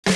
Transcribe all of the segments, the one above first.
Hi,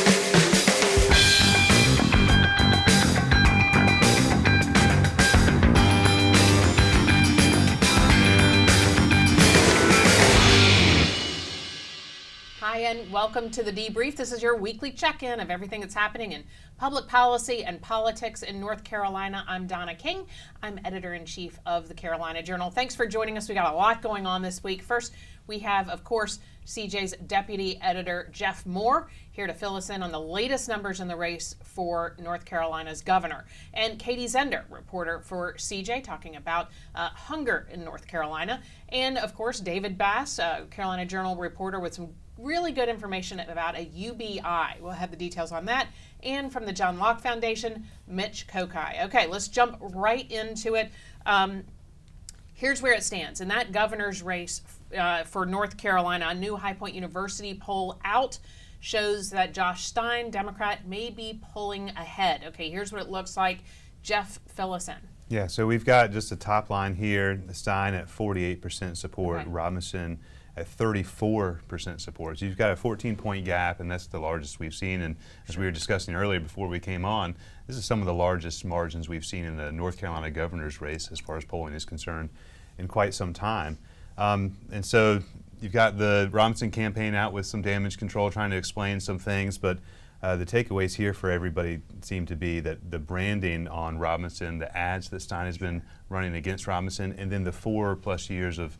and welcome to the Debrief. This is your weekly check-in of everything that's happening in public policy and politics in North Carolina. I'm Donna King. I'm editor-in-chief of the Carolina Journal. Thanks for joining us. We got a lot going on this week. First, we have, of course, CJ's deputy editor, Jeff Moore, here to fill us in on the latest numbers in the race for North Carolina's governor. And Katie Zender, reporter for CJ, talking about hunger in North Carolina. And, of course, David Bass, Carolina Journal reporter with some really good information about a UBI. We'll have the details on that. And from the John Locke Foundation, Mitch Kokai. Okay, let's jump right into it. Here's where it stands. In that governor's race for North Carolina, a new High Point University poll out shows that Josh Stein, Democrat, may be pulling ahead. Okay, here's what it looks like. Jeff, fill us in. Yeah, so we've got just a top line here. Stein at 48% support, Okay. Robinson at 34% support. So you've got a 14-point gap, and that's the largest we've seen. And as we were discussing earlier before we came on, this is some of the largest margins we've seen in the North Carolina governor's race as far as polling is concerned in quite some time. And so you've got the Robinson campaign out with some damage control, trying to explain some things, but the takeaways here for everybody seem to be that the branding on Robinson, the ads that Stein has been running against Robinson, and then the 4+ years of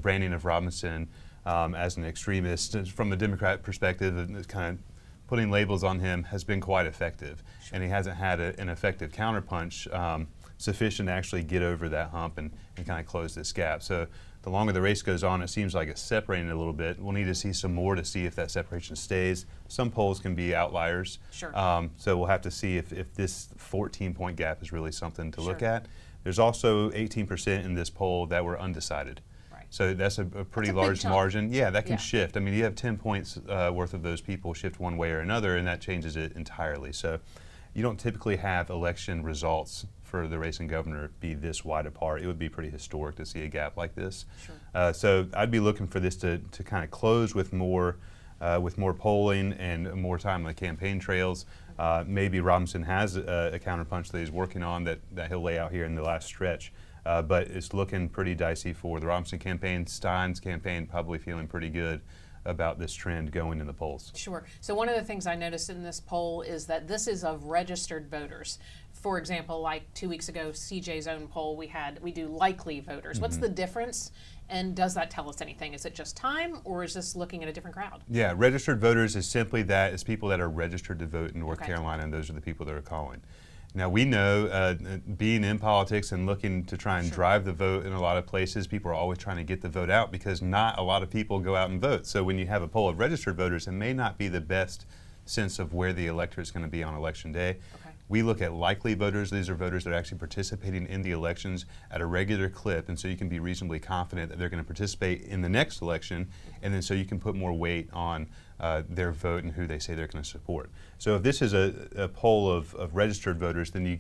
branding of Robinson as an extremist from the Democrat perspective, and kind of putting labels on him has been quite effective. Sure. And he hasn't had an effective counterpunch sufficient to actually get over that hump and kind of close this gap. So the longer the race goes on, it seems like it's separating a little bit. We'll need to see some more to see if that separation stays. Some polls can be outliers. Sure. So we'll have to see if this 14-point gap is really something to Sure. look at. There's also 18% in this poll that were undecided. So that's a pretty large margin. Yeah, that can shift. I mean, you have 10 points worth of those people shift one way or another, and that changes it entirely. So you don't typically have election results for the race and governor be this wide apart. It would be pretty historic to see a gap like this. Sure. So I'd be looking for this to kind of close with more polling and more time on the campaign trails. Maybe Robinson has a counterpunch that he's working on that he'll lay out here in the last stretch. But it's looking pretty dicey for the Robinson campaign. Stein's campaign probably feeling pretty good about this trend going in the polls. Sure. So one of the things I noticed in this poll is that this is of registered voters. For example, like 2 weeks ago, CJ's own poll, we do likely voters. What's the difference, and does that tell us anything? Is it just time, or is this looking at a different crowd? Yeah, registered voters is simply that. It's people that are registered to vote in North Carolina, and those are the people that are calling. Now we know, being in politics and looking to try and drive the vote in a lot of places, people are always trying to get the vote out because not a lot of people go out and vote. So when you have a poll of registered voters, it may not be the best sense of where the electorate is going to be on election day. We look at likely voters. These are voters that are actually participating in the elections at a regular clip, and so you can be reasonably confident that they're going to participate in the next election, and then so you can put more weight on their vote and who they say they're going to support. So if this is a poll of registered voters, then you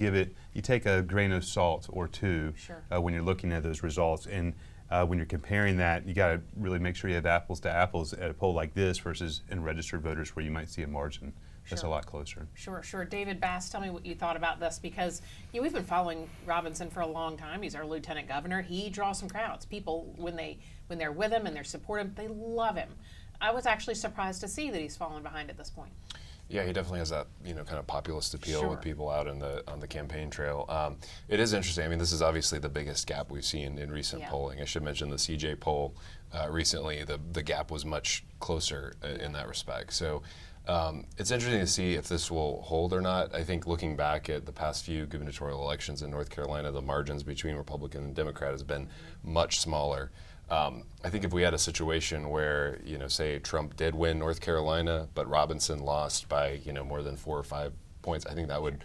take a grain of salt or two when you're looking at those results. And when you're comparing that, you got to really make sure you have apples to apples at a poll like this versus in registered voters where you might see a margin that's a lot closer. Sure. David Bass, tell me what you thought about this, because we've been following Robinson for a long time. He's our lieutenant governor. He draws some crowds. People, when they're with him and they support him, they love him. I was actually surprised to see that he's fallen behind at this point. Yeah, he definitely has that kind of populist appeal with people out on the campaign trail. It is interesting. I mean, this is obviously the biggest gap we've seen in recent polling. I should mention the CJ poll recently. The gap was much closer in that respect. So it's interesting to see if this will hold or not. I think looking back at the past few gubernatorial elections in North Carolina, the margins between Republican and Democrat has been much smaller. I think if we had a situation where, say Trump did win North Carolina, but Robinson lost by, more than 4 or 5 points, I think that would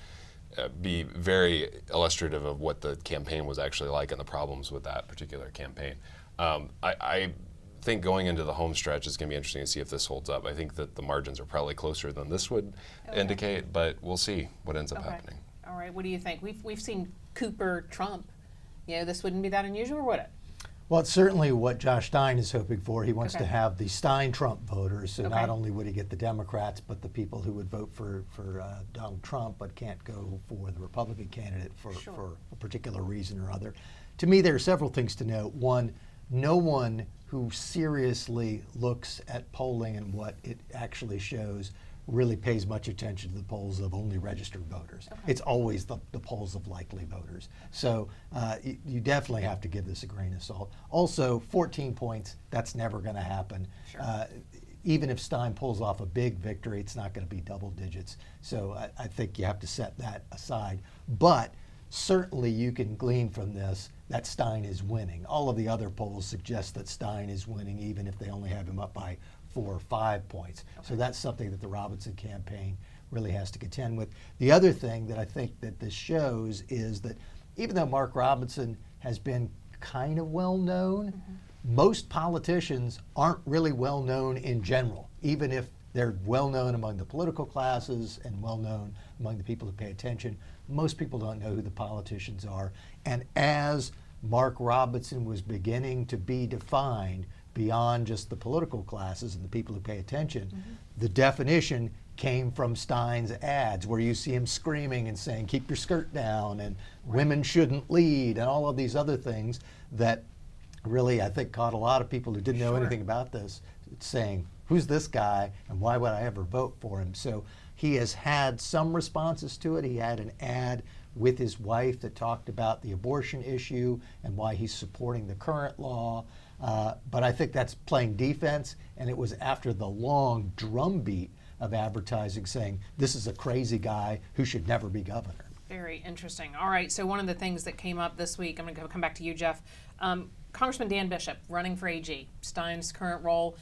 be very illustrative of what the campaign was actually like and the problems with that particular campaign. I think going into the home stretch is going to be interesting to see if this holds up. I think that the margins are probably closer than this would indicate, but we'll see what ends up happening. All right, what do you think? We've seen Cooper Trump. This wouldn't be that unusual, would it? Well, it's certainly what Josh Stein is hoping for. He wants Okay. to have the Stein-Trump voters, so Okay. not only would he get the Democrats, but the people who would vote for Donald Trump but can't go for the Republican candidate for a particular reason or other. To me, there are several things to note. One, no one who seriously looks at polling and what it actually shows really pays much attention to the polls of only registered voters. Okay. It's always the polls of likely voters. So you definitely have to give this a grain of salt. Also, 14 points, that's never going to happen. Sure. Even if Stein pulls off a big victory, it's not going to be double digits. So I think you have to set that aside. But certainly you can glean from this that Stein is winning. All of the other polls suggest that Stein is winning, even if they only have him up by 4 or 5 points. Okay. So that's something that the Robinson campaign really has to contend with. The other thing that I think that this shows is that even though Mark Robinson has been kind of well known, most politicians aren't really well known in general, even if they're well known among the political classes and well known among the people who pay attention. Most people don't know who the politicians are. And as Mark Robinson was beginning to be defined beyond just the political classes and the people who pay attention, the definition came from Stein's ads, where you see him screaming and saying, keep your skirt down, and women shouldn't lead, and all of these other things that really, I think, caught a lot of people who didn't know anything about this, saying, who's this guy, and why would I ever vote for him? So he has had some responses to it. He had an ad with his wife that talked about the abortion issue and why he's supporting the current law. But I think that's playing defense, and it was after the long drumbeat of advertising saying, this is a crazy guy who should never be governor. Very interesting. All right, so one of the things that came up this week, I'm going to come back to you, Jeff. Congressman Dan Bishop, running for AG, Stein's current role,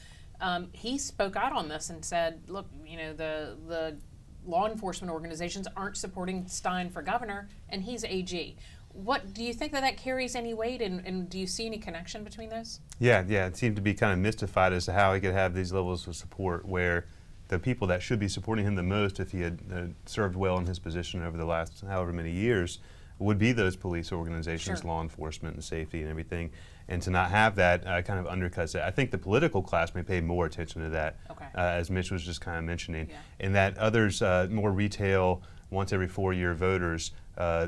he spoke out on this and said, look, you know, the law enforcement organizations aren't supporting Stein for governor, and he's AG. What do you think that carries any weight, and do you see any connection between those? Yeah, it seemed to be kind of mystified as to how he could have these levels of support where the people that should be supporting him the most if he had served well in his position over the last however many years would be those police organizations, law enforcement and safety and everything. And to not have that kind of undercuts it. I think the political class may pay more attention to that, as Mitch was just kind of mentioning, and that others, more retail, once every 4-year voters,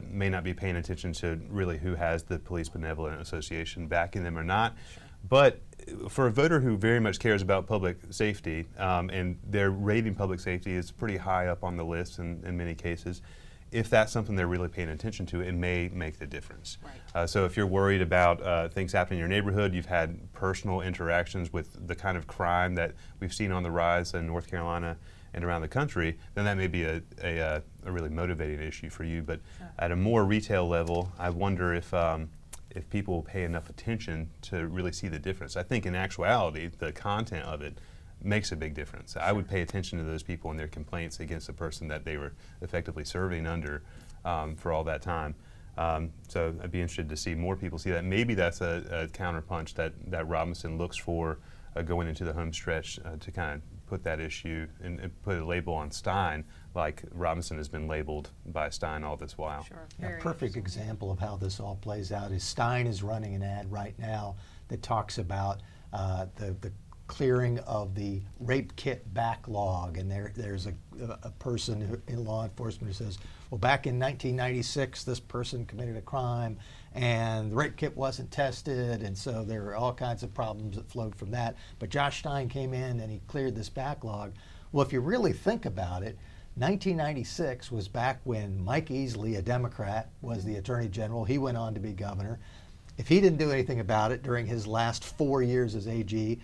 may not be paying attention to really who has the Police Benevolent Association backing them or not. But for a voter who very much cares about public safety, and their rating public safety is pretty high up on the list in many cases, if that's something they're really paying attention to, it may make the difference. So if you're worried about things happening in your neighborhood, you've had personal interactions with the kind of crime that we've seen on the rise in North Carolina and around the country, then that may be a really motivating issue for you. But at a more retail level, I wonder if people will pay enough attention to really see the difference. I think in actuality, the content of it makes a big difference. I would pay attention to those people and their complaints against the person that they were effectively serving under for all that time. So I'd be interested to see more people see that. Maybe that's a counterpunch that Robinson looks for going into the home stretch to kind of put that issue and put a label on Stein like Robinson has been labeled by Stein all this while. A perfect example of how this all plays out is Stein is running an ad right now that talks about the clearing of the rape kit backlog, and there's a person in law enforcement who says, well, back in 1996 this person committed a crime and the rape kit wasn't tested, and so there were all kinds of problems that flowed from that, but Josh Stein came in and he cleared this backlog. Well, if you really think about it, 1996 was back when Mike Easley, a Democrat, was the Attorney General. He went on to be governor. If he didn't do anything about it during his last 4 years as AG,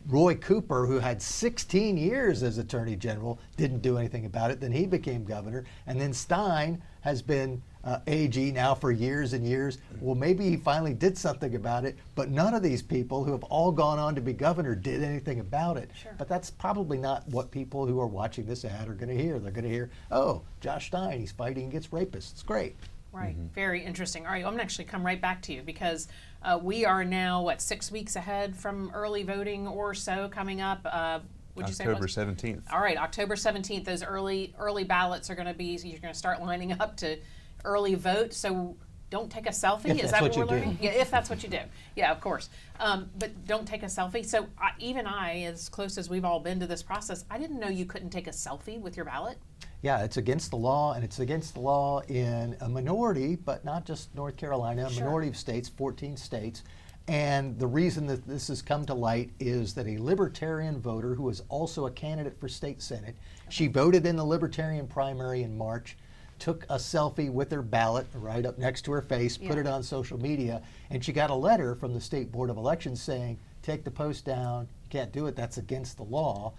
Roy Cooper, who had 16 years as Attorney General, didn't do anything about it. Then he became governor. And then Stein has been AG now for years and years. Well, maybe he finally did something about it, but none of these people who have all gone on to be governor did anything about it. But that's probably not what people who are watching this ad are going to hear. They're going to hear, oh, Josh Stein, he's fighting against rapists. It's great. Right, very interesting. All right, I'm going to actually come right back to you because we are now, 6 weeks ahead from early voting or so coming up. Would you say October 17th. All right, October 17th, those early ballots are going to be, so you're going to start lining up to early vote. So don't take a selfie. If Is that's that what what we're you do. learning? Yeah, if that's what you do. Yeah, of course. But don't take a selfie. So even I, as close as we've all been to this process, I didn't know you couldn't take a selfie with your ballot. Yeah, it's against the law, and it's against the law in a minority, but not just North Carolina, a minority of states, 14 states. And the reason that this has come to light is that a Libertarian voter who is also a candidate for state senate, she voted in the Libertarian primary in March, took a selfie with her ballot right up next to her face, put it on social media, and she got a letter from the State Board of Elections saying, take the post down, you can't do it, that's against the law.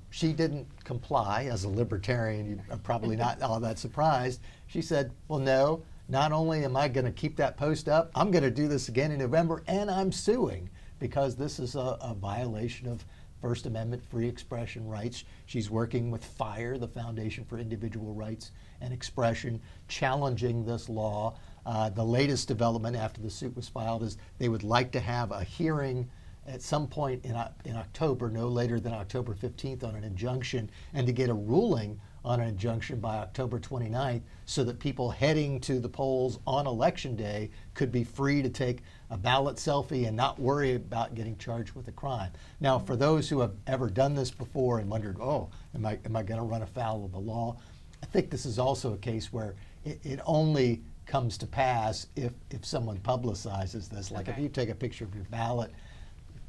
She didn't comply. As a Libertarian, you're probably not all that surprised. She said, well, no, not only am I going to keep that post up, I'm going to do this again in November, and I'm suing because this is a violation of First Amendment free expression rights. She's working with FIRE, the Foundation for Individual Rights and Expression, challenging this law. The latest development after the suit was filed is they would like to have a hearing at some point in October, no later than October 15th, on an injunction, and to get a ruling on an injunction by October 29th so that people heading to the polls on Election Day could be free to take a ballot selfie and not worry about getting charged with a crime. Now, for those who have ever done this before and wondered, oh, am I going to run afoul of the law? I think this is also a case where it only comes to pass if someone publicizes this. Like if you take a picture of your ballot,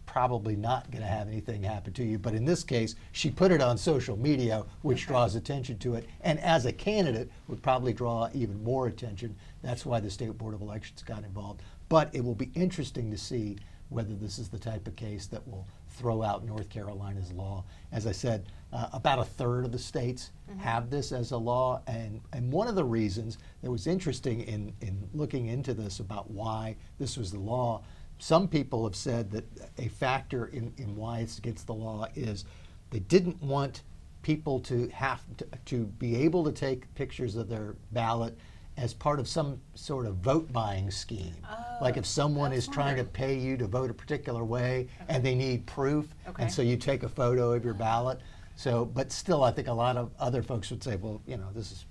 probably not going to have anything happen to you. But in this case, she put it on social media, which draws attention to it. And as a candidate, would probably draw even more attention. That's why the State Board of Elections got involved. But it will be interesting to see whether this is the type of case that will throw out North Carolina's law. As I said, about a third of the states have this as a law. And one of the reasons that was interesting in looking into this about why this was the law, some people have said that a factor in why it's against the law is they didn't want people to have to be able to take pictures of their ballot as part of some sort of vote buying scheme. Like if someone is trying to pay you to vote a particular way and they need proof, and so you take a photo of your ballot. So, but still, I think a lot of other folks would say, well, you know, this is,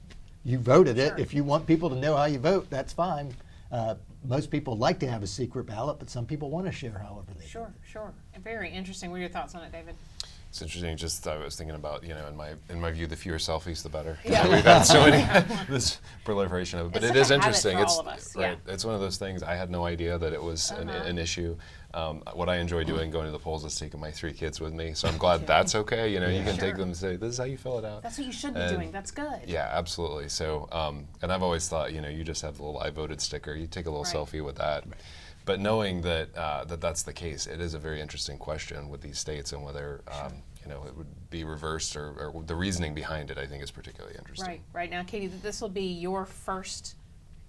you voted it. If you want people to know how you vote, that's fine. Most people like to have a secret ballot, but some people want to share however they Sure. Very interesting. What are your thoughts on it, David? It's interesting. Just I was thinking about, you know, in my view, the fewer selfies, the better. Yeah. We've had so many this proliferation of it, but It's it such is a habit interesting. for It's all of us. right. It's one of those things. I had no idea that it was an issue. What I enjoy doing going to the polls is taking my 3 kids with me. So I'm glad that's okay. You know, you can take them and say, "This is how you fill it out." That's what you should be doing. That's good. Yeah, absolutely. So, and I've always thought, you know, you just have the little "I voted" sticker. You take a little selfie with that. But knowing that that's the case, it is a very interesting question with these states and whether you know, it would be reversed or the reasoning behind it, I think, is particularly interesting. Right. Now, Katie, this will be your first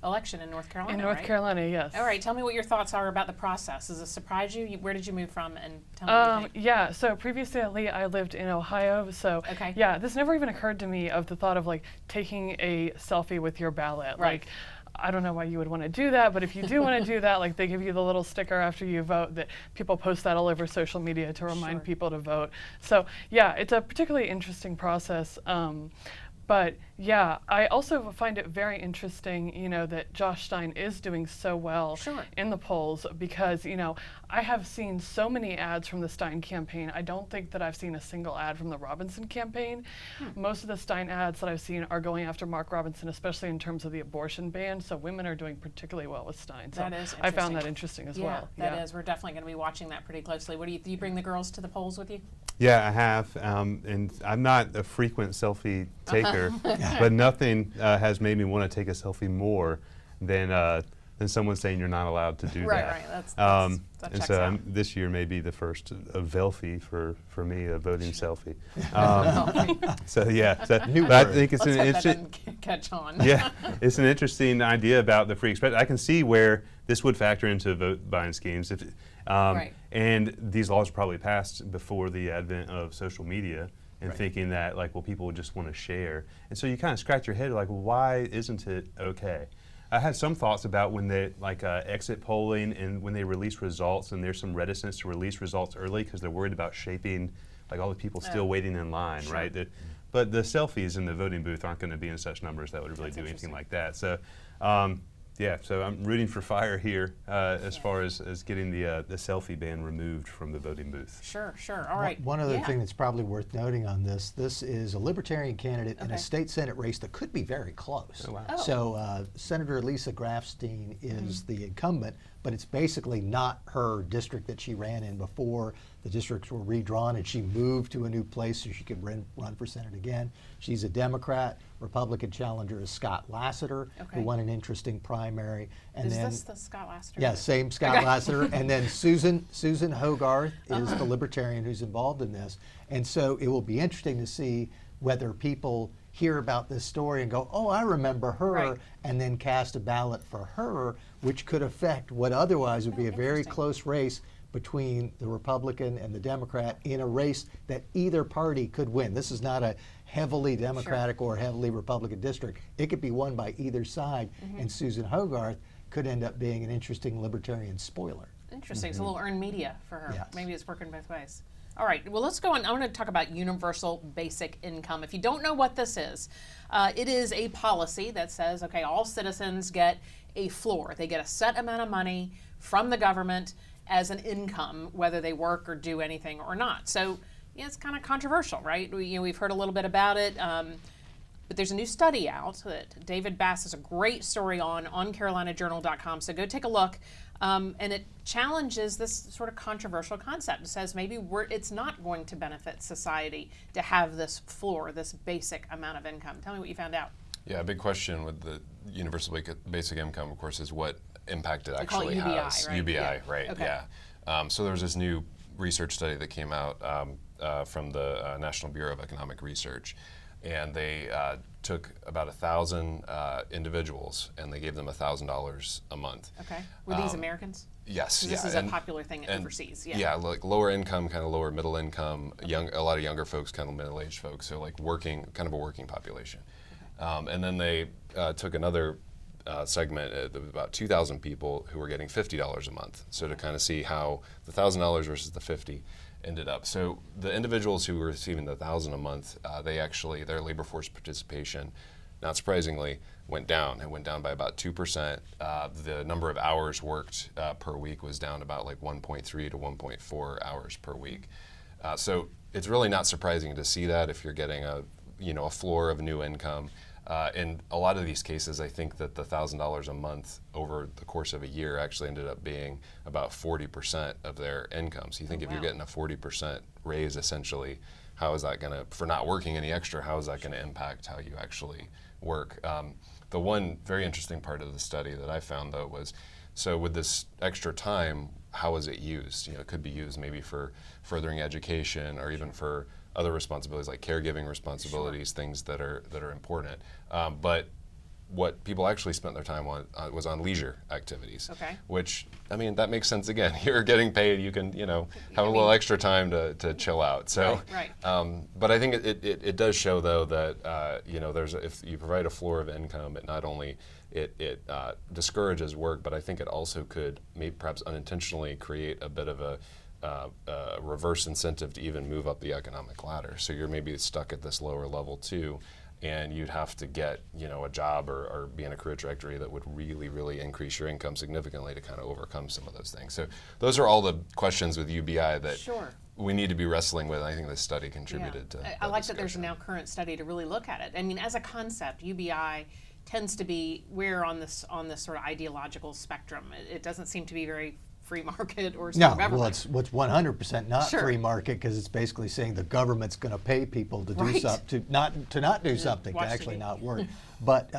election in North Carolina, In North Carolina, yes. All right, tell me what your thoughts are about the process. Does it surprise you? Where did you move from? And tell me what you think. Yeah, so previously I lived in Ohio, so yeah, this never even occurred to me of the thought of like taking a selfie with your ballot. Right. Like, I don't know why you would want to do that, but if you do want to do that, like they give you the little sticker after you vote that people post that all over social media to remind people to vote. So yeah, it's a particularly interesting process. But yeah, I also find it very interesting, you know, that Josh Stein is doing so well in the polls because, you know, I have seen so many ads from the Stein campaign. I don't think that I've seen a single ad from the Robinson campaign. Most of the Stein ads that I've seen are going after Mark Robinson, especially in terms of the abortion ban. So women are doing particularly well with Stein. So That is I found that interesting as well. That is. We're definitely going to be watching that pretty closely. What do you bring the girls to the polls with you? Yeah, I have, and I'm not a frequent selfie taker, but nothing has made me want to take a selfie more than someone saying you're not allowed to do that. Right. That and checks so out. this year may be the first Velfie for me, a voting selfie. So yeah, but I think it's Let's an hope that interesting. doesn't catch on. Yeah, it's an interesting idea about the free expression. I can see where this would factor into vote buying schemes. And these laws were probably passed before the advent of social media and thinking that, like, well, people would just want to share. And so you kind of scratch your head, like, well, why isn't it okay? I had some thoughts about when they, like, exit polling and when they release results, and there's some reticence to release results early because they're worried about shaping, like, all the people still waiting in line, right? But the selfies in the voting booth aren't going to be in such numbers that would really do anything like that. So Yeah, so I'm rooting for fire here as far as getting the selfie ban removed from the voting booth. Sure. All right. One other thing that's probably worth noting on this is a Libertarian candidate in a state Senate race that could be very close. Oh, wow. Oh. So Senator Lisa Grafstein is the incumbent, but it's basically not her district that she ran in before. The districts were redrawn and she moved to a new place so she could run for Senate again. She's a Democrat. Republican challenger is Scott Lasseter, who won an interesting primary. And is then, this the Scott Lasseter? yeah, same Scott Lasseter. And then Susan Hogarth is the Libertarian who's involved in this. And so it will be interesting to see whether people hear about this story and go, oh, I remember her, and then cast a ballot for her, which could affect what otherwise would be a very close race between the Republican and the Democrat in a race that either party could win. This is not a heavily Democratic or heavily Republican district. It could be won by either side, and Susan Hogarth could end up being an interesting Libertarian spoiler. Interesting. It's a little earned media for her. Yes. Maybe it's working both ways. All right, well, let's go on. I want to talk about universal basic income. If you don't know what this is, it is a policy that says, okay, all citizens get a floor. They get a set amount of money from the government as an income, whether they work or do anything or not. So, yeah, it's kind of controversial, right? We've heard a little bit about it. But there's a new study out that David Bass has a great story on CarolinaJournal.com. So go take a look. And it challenges this sort of controversial concept. It says maybe it's not going to benefit society to have this floor, this basic amount of income. Tell me what you found out. Yeah, a big question with the universal basic income, of course, is what impact it They call it actually UBI, has. right? UBI, Yeah. right? Okay. Yeah. So there was this new research study that came out from the National Bureau of Economic Research, and they took about 1,000 individuals and they gave them $1,000 a month. Okay. Were these Americans? Yes. This is a popular thing overseas. Yeah. Yeah, like lower income, kind of lower middle income, a lot of younger folks, kind of middle-aged folks, so like working, kind of a working population. And then they took another segment of about 2,000 people who were getting $50 a month. So to kind of see how the $1,000 versus the 50 ended up. So the individuals who were receiving the $1,000 a month, their labor force participation, not surprisingly, went down. It went down by about 2%. The number of hours worked per week was down about like 1.3 to 1.4 hours per week. So it's really not surprising to see that if you're getting a floor of new income. In a lot of these cases, I think that the $1,000 a month over the course of a year actually ended up being about 40% of their income. So you think if you're getting a 40% raise, essentially, how is that going to, for not working any extra, how is that going to impact how you actually work? The one very interesting part of the study that I found, though, was, so with this extra time, how is it used? It could be used maybe for furthering education or even for other responsibilities like caregiving responsibilities, things that are important. But what people actually spent their time on was on leisure activities. Okay. Which, I mean, that makes sense. Again, you're getting paid, you can, have a little extra time to chill out. So, Right. But I think it does show, though, that if you provide a floor of income, it not only it discourages work, but I think it also could maybe perhaps unintentionally create a bit of a reverse incentive to even move up the economic ladder. So you're maybe stuck at this lower level too, and you'd have to get a job or be in a career trajectory that would really, really increase your income significantly to kind of overcome some of those things. So those are all the questions with UBI that we need to be wrestling with. I think this study contributed to I like that there's a now current study to really look at it. I mean, as a concept, UBI tends to be where on this sort of ideological spectrum. It doesn't seem to be very free market or sort of government. Well, it's 100% not free market, because it's basically saying the government's going to pay people to do something, to not do something, to actually not work. But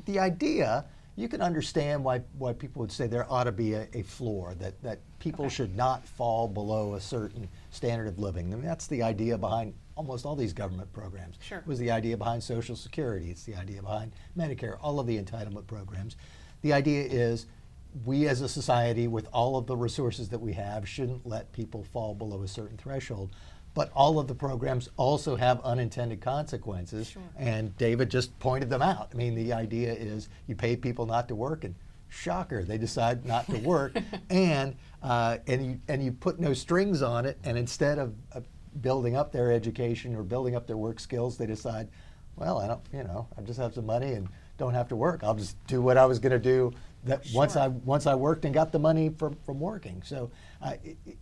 the idea, you can understand why people would say there ought to be a floor, that people should not fall below a certain standard of living. I mean, that's the idea behind almost all these government programs. It was the idea behind Social Security. It's the idea behind Medicare, all of the entitlement programs. The idea is, we as a society, with all of the resources that we have, shouldn't let people fall below a certain threshold. But all of the programs also have unintended consequences, and David just pointed them out. I mean, the idea is you pay people not to work, and shocker, they decide not to work, and you put no strings on it, and instead of building up their education or building up their work skills, they decide, well, I just have some money, and don't have to work. I'll just do what I was going to do once I worked and got the money from working. So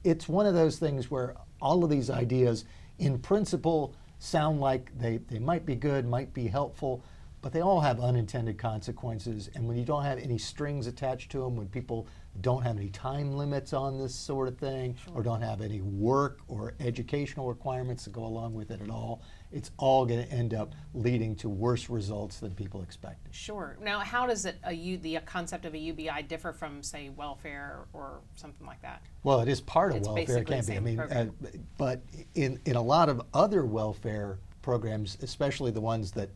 it's one of those things where all of these ideas, in principle, sound like they might be good, might be helpful, but they all have unintended consequences. And when you don't have any strings attached to them, when people don't have any time limits on this sort of thing, or don't have any work or educational requirements that go along with it at all, it's all going to end up leading to worse results than people expected. Sure. Now, how does the concept of a UBI differ from, say, welfare or something like that? Well, it is part of It's welfare. It basically can't the be. I same mean, program. but in a lot of other welfare programs, especially the ones that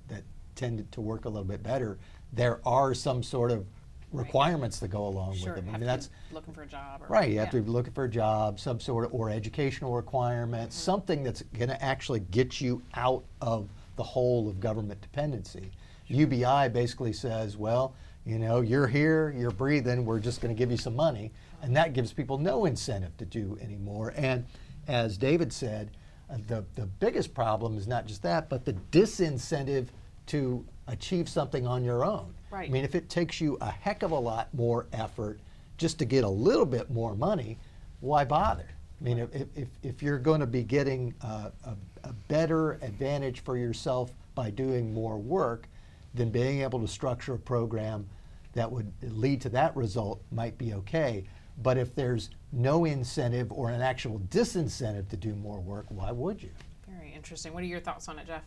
tend to work a little bit better, there are some sort of requirements that go along Sure. with them. I Have mean, to that's be looking for a job. Or, right. You have to be looking for a job, some sort of, or educational requirements, something that's going to actually get you out of the hole of government dependency. UBI basically says, well, you know, you're here, you're breathing, we're just going to give you some money, and that gives people no incentive to do anymore. And as David said, the biggest problem is not just that, but the disincentive to achieve something on your own. Right. I mean, if it takes you a heck of a lot more effort just to get a little bit more money, why bother? I mean, if you're going to be getting a better advantage for yourself by doing more work, then being able to structure a program that would lead to that result might be okay. But if there's no incentive or an actual disincentive to do more work, why would you? Very interesting. What are your thoughts on it, Jeff?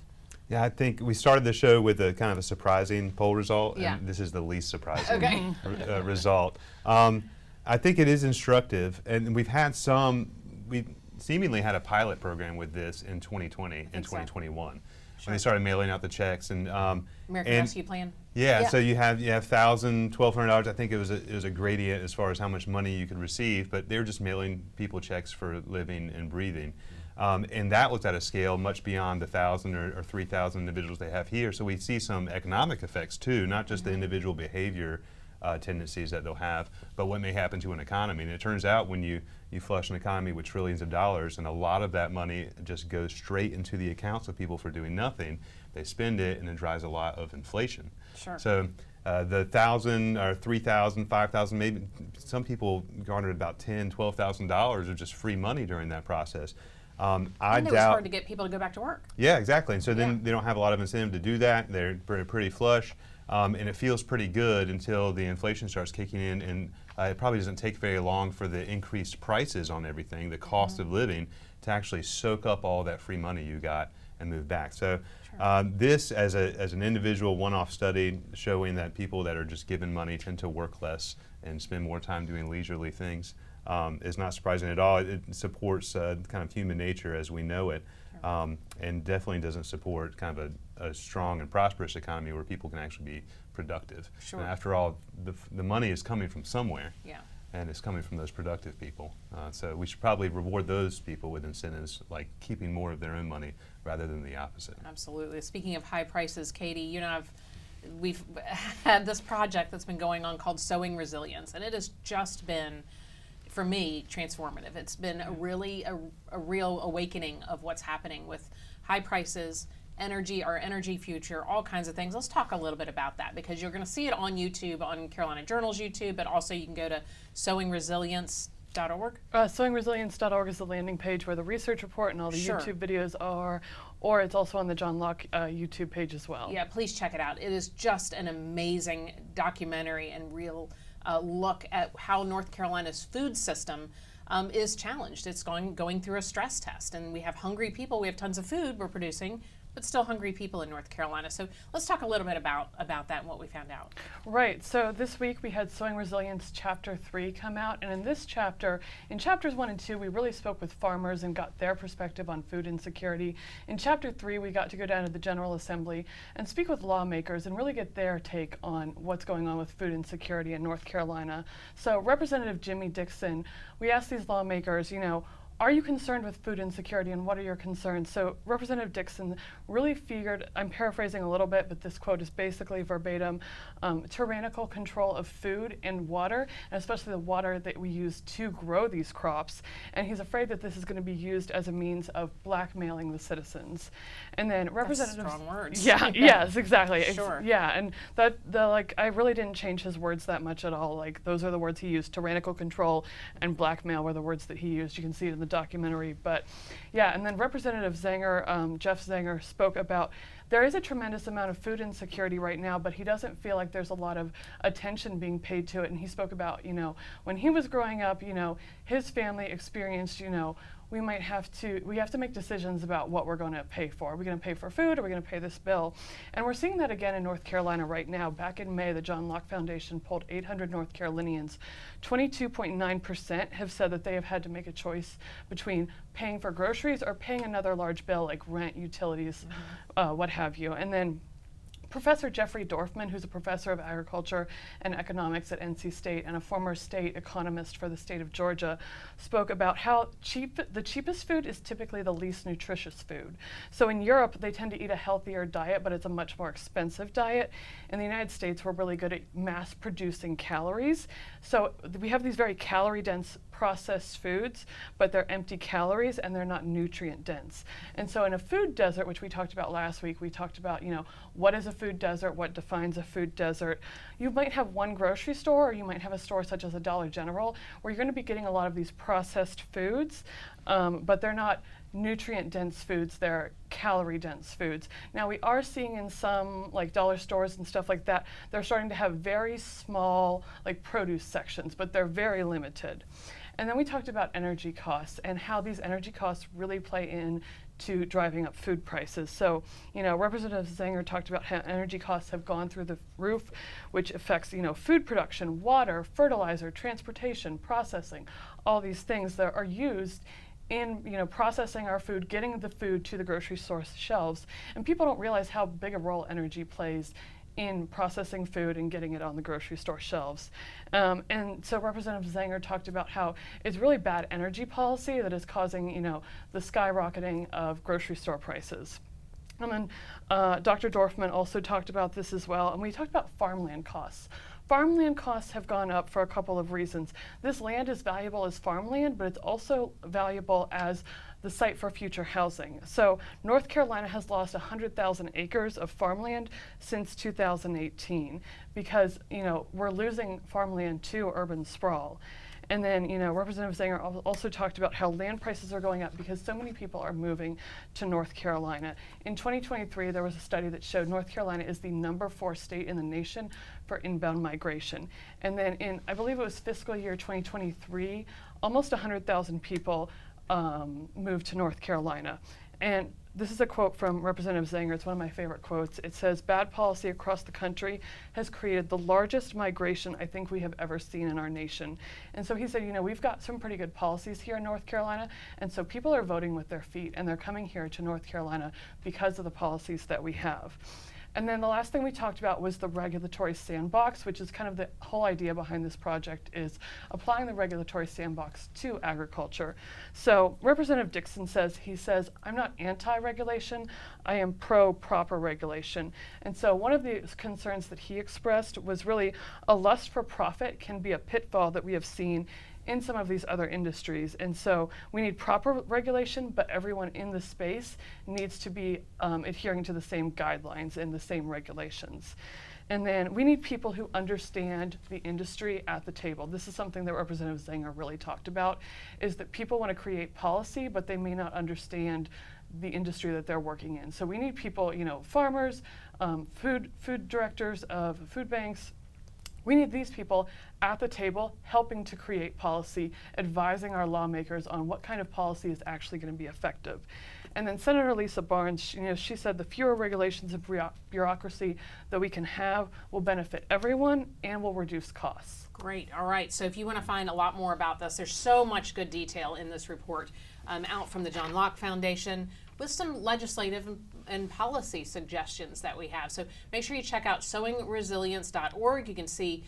Yeah, I think we started the show with a kind of a surprising poll result, Yeah. and this is the least surprising Okay. result. I think it is instructive, and we seemingly had a pilot program with this in 2020 and 2021. When they started mailing out the checks and American Rescue Plan? yeah, so you have $1,000, $1,200. I think it was a gradient as far as how much money you could receive, but they were just mailing people checks for living and breathing. And that was at a scale much beyond the 1,000 or 3,000 individuals they have here. So we see some economic effects too, not just the individual behavior tendencies that they'll have, but what may happen to an economy. And it turns out when you flush an economy with trillions of dollars, and a lot of that money just goes straight into the accounts of people for doing nothing, they spend it, and it drives a lot of inflation. Sure. So the 1,000 or 3,000, 5,000, maybe some people garnered about $10,000, $12,000 of just free money during that process. And it was hard to get people to go back to work. Yeah, exactly. And so then they don't have a lot of incentive to do that. They're pretty flush, and it feels pretty good until the inflation starts kicking in, and it probably doesn't take very long for the increased prices on everything, the cost of living, to actually soak up all that free money you got and move back. So this, as an individual one-off study showing that people that are just given money tend to work less and spend more time doing leisurely things, is not surprising at all. It supports kind of human nature as we know it, and definitely doesn't support kind of a strong and prosperous economy where people can actually be productive. Sure. And after all, the money is coming from somewhere, Yeah. and it's coming from those productive people. So we should probably reward those people with incentives like keeping more of their own money rather than the opposite. Absolutely. Speaking of high prices, Katie, you know, we've had this project that's been going on called Sowing Resilience, and it has just been, for me, transformative. It's been a real awakening of what's happening with high prices, energy, our energy future, all kinds of things. Let's talk a little bit about that, because you're going to see it on YouTube, on Carolina Journal's YouTube, but also you can go to sowingresilience.org. Sowingresilience.org is the landing page where the research report and all the YouTube videos are, or it's also on the John Locke YouTube page as well. Yeah, please check it out. It is just an amazing documentary and real look at how North Carolina's food system is challenged. It's going through a stress test, and we have hungry people. We have tons of food we're producing, but still hungry people in North Carolina. So let's talk a little bit about that and what we found out. Right, so this week we had Sowing Resilience Chapter 3 come out, and in this chapter, in Chapters 1 and 2, we really spoke with farmers and got their perspective on food insecurity. In Chapter 3, we got to go down to the General Assembly and speak with lawmakers and really get their take on what's going on with food insecurity in North Carolina. So Representative Jimmy Dixon, we asked these lawmakers, you know, are you concerned with food insecurity and what are your concerns? So Representative Dixon really figured, I'm paraphrasing a little bit, but this quote is basically verbatim, tyrannical control of food and water, and especially the water that we use to grow these crops. And he's afraid that this is going to be used as a means of blackmailing the citizens. And then Representative... That's strong words. Yeah, yes, exactly. Sure. Yeah, and I really didn't change his words that much at all. Like, those are the words he used. Tyrannical control and blackmail were the words that he used. You can see it in the documentary. But yeah, and then Representative Zenger, Jeff Zenger, spoke about there is a tremendous amount of food insecurity right now, but he doesn't feel like there's a lot of attention being paid to it. And he spoke about, when he was growing up, his family experienced, we have to make decisions about what we're going to pay for. Are we going to pay for food? Or are we going to pay this bill? And we're seeing that again in North Carolina right now. Back in May, the John Locke Foundation polled 800 North Carolinians. 22.9% have said that they have had to make a choice between paying for groceries or paying another large bill like rent, utilities, what have you. And then Professor Jeffrey Dorfman, who's a professor of agriculture and economics at NC State and a former state economist for the state of Georgia, spoke about how the cheapest food is typically the least nutritious food. So in Europe, they tend to eat a healthier diet, but it's a much more expensive diet. In the United States, we're really good at mass producing calories. So we have these very calorie dense processed foods, but they're empty calories and they're not nutrient dense. And so in a food desert, which we talked about last week, we talked about, what is a food desert, what defines a food desert. You might have one grocery store, or you might have a store such as a Dollar General, where you're going to be getting a lot of these processed foods, but they're not nutrient dense foods, they're calorie dense foods. Now we are seeing in some like dollar stores and stuff like that, they're starting to have very small like produce sections, but they're very limited. And then we talked about energy costs and how these energy costs really play in to driving up food prices. So, Representative Zenger talked about how energy costs have gone through the roof, which affects, food production, water, fertilizer, transportation, processing, all these things that are used in processing our food, getting the food to the grocery store shelves. And people don't realize how big a role energy plays in processing food and getting it on the grocery store shelves. And so Representative Zenger talked about how it's really bad energy policy that is causing, the skyrocketing of grocery store prices. And then Dr. Dorfman also talked about this as well, and we talked about farmland costs. Farmland costs have gone up for a couple of reasons. This land is valuable as farmland, but it's also valuable as the site for future housing. So North Carolina has lost 100,000 acres of farmland since 2018 because, we're losing farmland to urban sprawl. And then, Representative Zenger also talked about how land prices are going up because so many people are moving to North Carolina. In 2023, there was a study that showed North Carolina is the #4 state in the nation for inbound migration. And then in, I believe it was fiscal year 2023, almost 100,000 people moved to North Carolina. And this is a quote from Representative Zenger. It's one of my favorite quotes. It says, "Bad policy across the country has created the largest migration I think we have ever seen in our nation." And so he said, we've got some pretty good policies here in North Carolina, and so people are voting with their feet, and they're coming here to North Carolina because of the policies that we have. And then the last thing we talked about was the regulatory sandbox, which is kind of the whole idea behind this project is applying the regulatory sandbox to agriculture. So Representative Dixon says, I'm not anti-regulation, I am pro-proper regulation. And so one of the concerns that he expressed was really a lust for profit can be a pitfall that we have seen in some of these other industries. And so we need proper regulation, but everyone in the space needs to be adhering to the same guidelines and the same regulations. And then we need people who understand the industry at the table. This is something that Representative Zenger really talked about, is that people want to create policy, but they may not understand the industry that they're working in. So we need people, farmers, food directors of food banks. We need these people at the table helping to create policy, advising our lawmakers on what kind of policy is actually going to be effective. And then Senator Lisa Barnes, she said the fewer regulations and bureaucracy that we can have will benefit everyone and will reduce costs. Great. All right. So if you want to find a lot more about this, there's so much good detail in this report out from the John Locke Foundation with some legislative and and policy suggestions that we have. So make sure you check out sowingresilience.org. You can see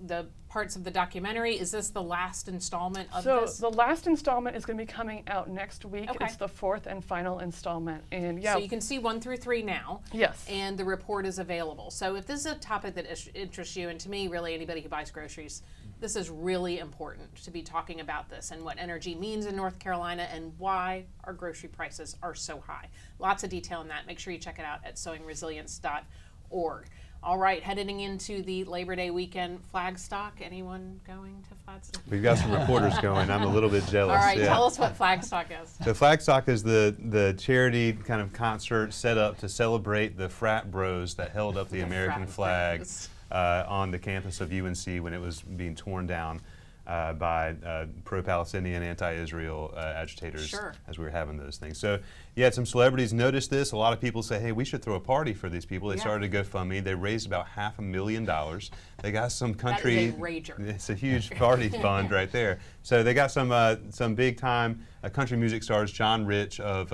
the parts of the documentary. Is this the last installment of this? So the last installment is going to be coming out next week. Okay. It's the 4th and final installment. And yeah. So you can see 1 through 3 now. Yes. And the report is available. So if this is a topic that interests you, and to me, really anybody who buys groceries, this is really important to be talking about this and what energy means in North Carolina and why our grocery prices are so high. Lots of detail in that. Make sure you check it out at sowingresilience.org. All right, heading into the Labor Day weekend, Flagstock. Anyone going to Flagstock? We've got some reporters going. I'm a little bit jealous. All right, yeah. tell us what Flagstock is. So Flagstock is the charity kind of concert set up to celebrate the frat bros that held up the American flag bros. On the campus of UNC when it was being torn down by pro-Palestinian, anti-Israel agitators. Sure. As we were having those things. So you had some celebrities notice this. A lot of people say, hey, we should throw a party for these people. They Yeah. started a GoFundMe. They raised about $500,000. They got some country. That is a rager. It's a huge party fund right there. So they got some big time country music stars. John Rich of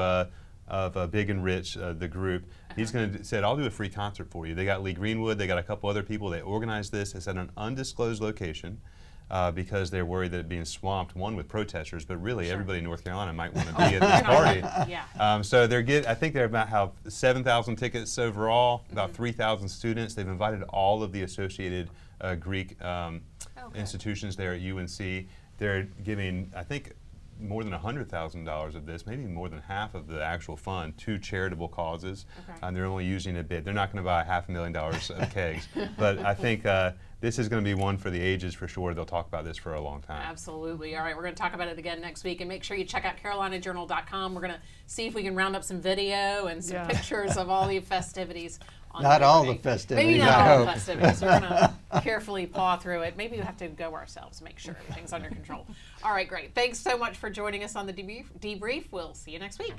Big and Rich, the group. He's going to said, I'll do a free concert for you. They got Lee Greenwood. They got a couple other people. They organized this. It's at an undisclosed location. Because they're worried that it being swamped, one with protesters, but really everybody in North Carolina might want to be at this party. Yeah. So I think they're about have 7,000 tickets overall, about 3,000 students. They've invited all of the associated Greek institutions there at UNC. They're giving, I think, more than $100,000 of this, maybe more than half of the actual fund, to charitable causes. Okay. And they're only using a bit. They're not going to buy $500,000 of kegs. But I think this is going to be one for the ages for sure. They'll talk about this for a long time. Absolutely. All right, we're going to talk about it again next week, and make sure you check out carolinajournal.com. We're going to see if we can round up some video and some pictures of all the festivities. Not all the festivities. Maybe not I all the hope. festivities. We're going to carefully paw through it. Maybe we have to go ourselves, make sure everything's under control. All right, great. Thanks so much for joining us on the Debrief. We'll see you next week.